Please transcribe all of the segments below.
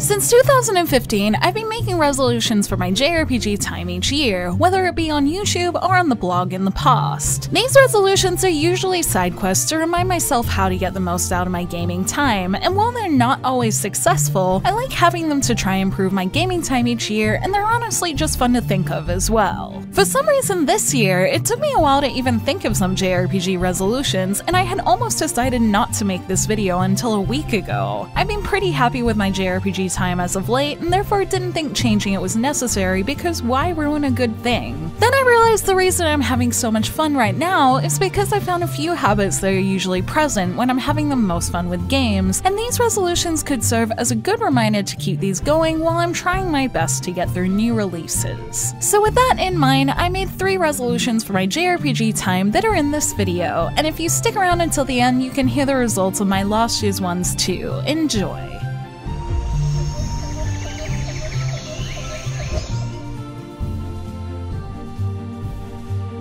Since 2015, I've been making resolutions for my JRPG time each year, whether it be on YouTube or on the blog in the past. These resolutions are usually side quests to remind myself how to get the most out of my gaming time, and while they're not always successful, I like having them to try and improve my gaming time each year, and they're honestly just fun to think of as well. For some reason this year, it took me a while to even think of some JRPG resolutions, and I had almost decided not to make this video until a week ago. I've been pretty happy with my JRPG time as of late, and therefore didn't think changing it was necessary because why ruin a good thing? Then I realized the reason I'm having so much fun right now is because I found a few habits that are usually present when I'm having the most fun with games, and these resolutions could serve as a good reminder to keep these going while I'm trying my best to get through new releases. So with that in mind, I made 3 resolutions for my JRPG time that are in this video, and if you stick around until the end, you can hear the results of my last year's ones too. Enjoy!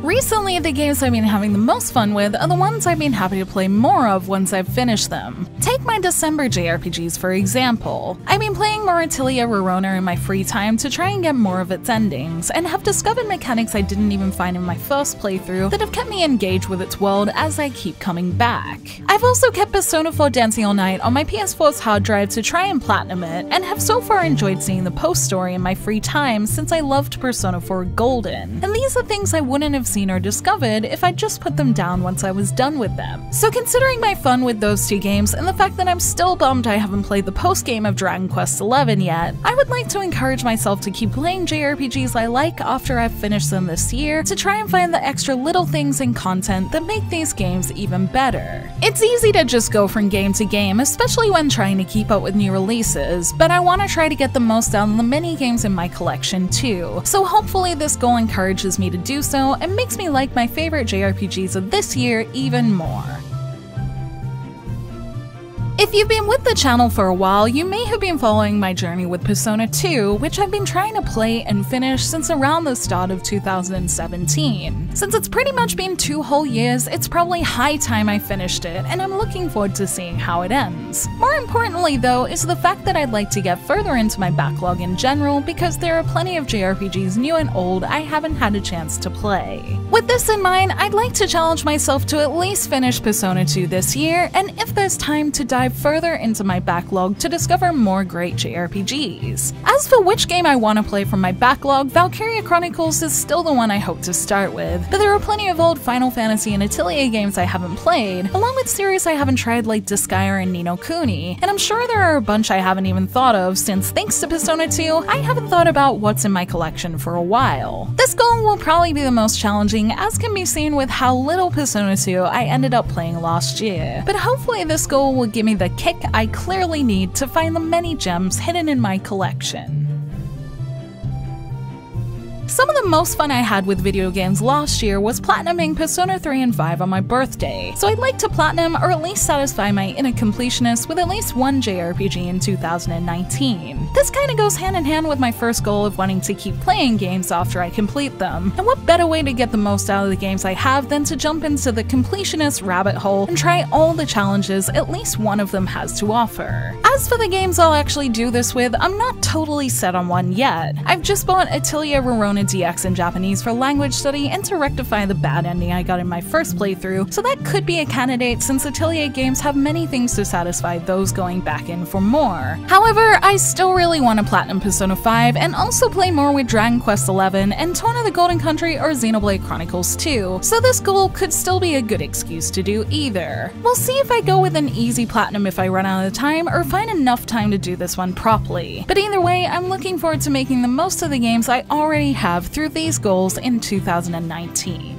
Recently, the games I've been having the most fun with are the ones I've been happy to play more of once I've finished them. Take my December JRPGs for example. I've been playing more Atelier Rorona in my free time to try and get more of its endings, and have discovered mechanics I didn't even find in my first playthrough that have kept me engaged with its world as I keep coming back. I've also kept Persona 4 Dancing All Night on my PS4's hard drive to try and platinum it, and have so far enjoyed seeing the post-story in my free time since I loved Persona 4 Golden. And these are things I wouldn't have seen or discovered if I just put them down once I was done with them. So considering my fun with those 2 games and the fact that I'm still bummed I haven't played the post-game of Dragon Quest XI yet, I would like to encourage myself to keep playing JRPGs I like after I've finished them this year to try and find the extra little things and content that make these games even better. It's easy to just go from game to game, especially when trying to keep up with new releases, but I want to try to get the most out of the mini games in my collection too, so hopefully this goal encourages me to do so and makes me like my favorite JRPGs of this year even more. If you've been with the channel for a while, you may have been following my journey with Persona 2, which I've been trying to play and finish since around the start of 2017. Since it's pretty much been 2 whole years, it's probably high time I finished it, and I'm looking forward to seeing how it ends. More importantly though, is the fact that I'd like to get further into my backlog in general, because there are plenty of JRPGs new and old I haven't had a chance to play. With this in mind, I'd like to challenge myself to at least finish Persona 2 this year, and if there's time, to dive further into my backlog to discover more great JRPGs. As for which game I want to play from my backlog, Valkyria Chronicles is still the one I hope to start with, but there are plenty of old Final Fantasy and Atelier games I haven't played, along with series I haven't tried like Disgaea and Ni no Kuni, and I'm sure there are a bunch I haven't even thought of since, thanks to Persona 2, I haven't thought about what's in my collection for a while. This goal will probably be the most challenging, as can be seen with how little Persona 2 I ended up playing last year, but hopefully this goal will give me the kick I clearly need to find the many gems hidden in my collection. Some of the most fun I had with video games last year was platinuming Persona 3 and 5 on my birthday, so I'd like to platinum or at least satisfy my inner completionist with at least one JRPG in 2019. This kinda goes hand in hand with my first goal of wanting to keep playing games after I complete them, and what better way to get the most out of the games I have than to jump into the completionist rabbit hole and try all the challenges at least one of them has to offer. As for the games I'll actually do this with, I'm not totally set on one yet. I've just bought Atelier Rorona DX in Japanese for language study and to rectify the bad ending I got in my first playthrough, so that could be a candidate since Atelier games have many things to satisfy those going back in for more. However, I still really want to platinum Persona 5 and also play more with Dragon Quest XI and Torn of the Golden Country or Xenoblade Chronicles 2, so this goal could still be a good excuse to do either. We'll see if I go with an easy platinum if I run out of time or find enough time to do this one properly, but either way, I'm looking forward to making the most of the games I already have through these goals in 2019.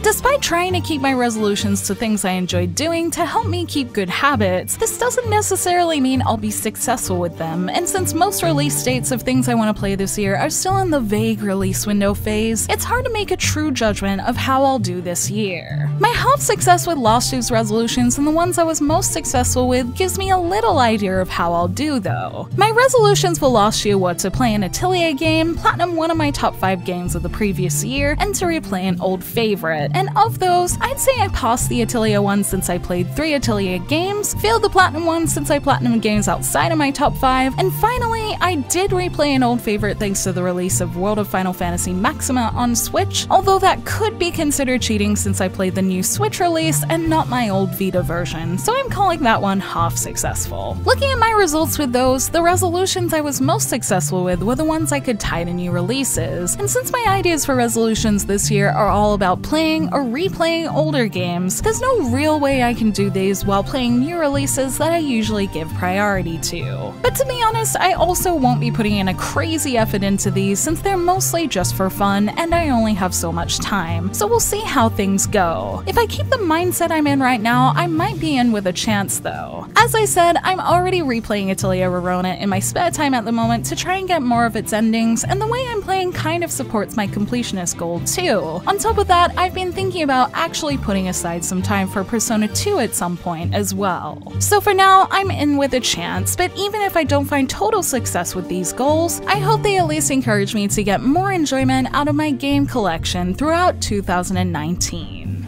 Despite trying to keep my resolutions to things I enjoy doing to help me keep good habits, this doesn't necessarily mean I'll be successful with them, and since most release dates of things I want to play this year are still in the vague release window phase, it's hard to make a true judgment of how I'll do this year. My half success with last year's resolutions and the ones I was most successful with gives me a little idea of how I'll do though. My resolutions for last year were to play an Atelier game, platinum one of my top 5 games of the previous year, and to replay an old favorite. it, and of those, I'd say I passed the Atelier one since I played 3 Atelier games, failed the Platinum one since I Platinum games outside of my top 5, and finally, I did replay an old favorite thanks to the release of World of Final Fantasy Maxima on Switch, although that could be considered cheating since I played the new Switch release and not my old Vita version, so I'm calling that one half successful. Looking at my results with those, the resolutions I was most successful with were the ones I could tie to new releases, and since my ideas for resolutions this year are all about playing or replaying older games, there's no real way I can do these while playing new releases that I usually give priority to. But to be honest, I also won't be putting in a crazy effort into these since they're mostly just for fun and I only have so much time, so we'll see how things go. If I keep the mindset I'm in right now, I might be in with a chance though. As I said, I'm already replaying Atelier Rorona in my spare time at the moment to try and get more of its endings, and the way I'm playing kind of supports my completionist goal too. On top of that, I've been thinking about actually putting aside some time for Persona 2 at some point as well. So for now, I'm in with a chance, but even if I don't find total success with these goals, I hope they at least encourage me to get more enjoyment out of my game collection throughout 2019.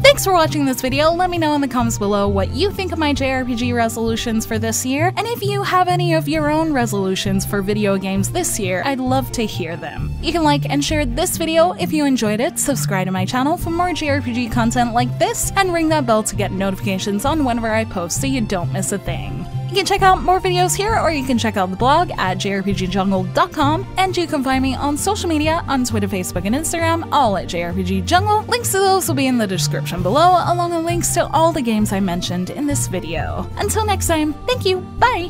Thanks for watching this video. Let me know in the comments below what you think of my JRPG resolutions for this year, and if you have any of your own resolutions for video games this year, I'd love to hear them. You can like and share this video if you enjoyed it, subscribe to my channel for more JRPG content like this, and ring that bell to get notifications on whenever I post so you don't miss a thing. You can check out more videos here, or you can check out the blog at jrpgjungle.com, and you can find me on social media on Twitter, Facebook, and Instagram, all at jrpgjungle. Links to those will be in the description below, along with links to all the games I mentioned in this video. Until next time, thank you, bye!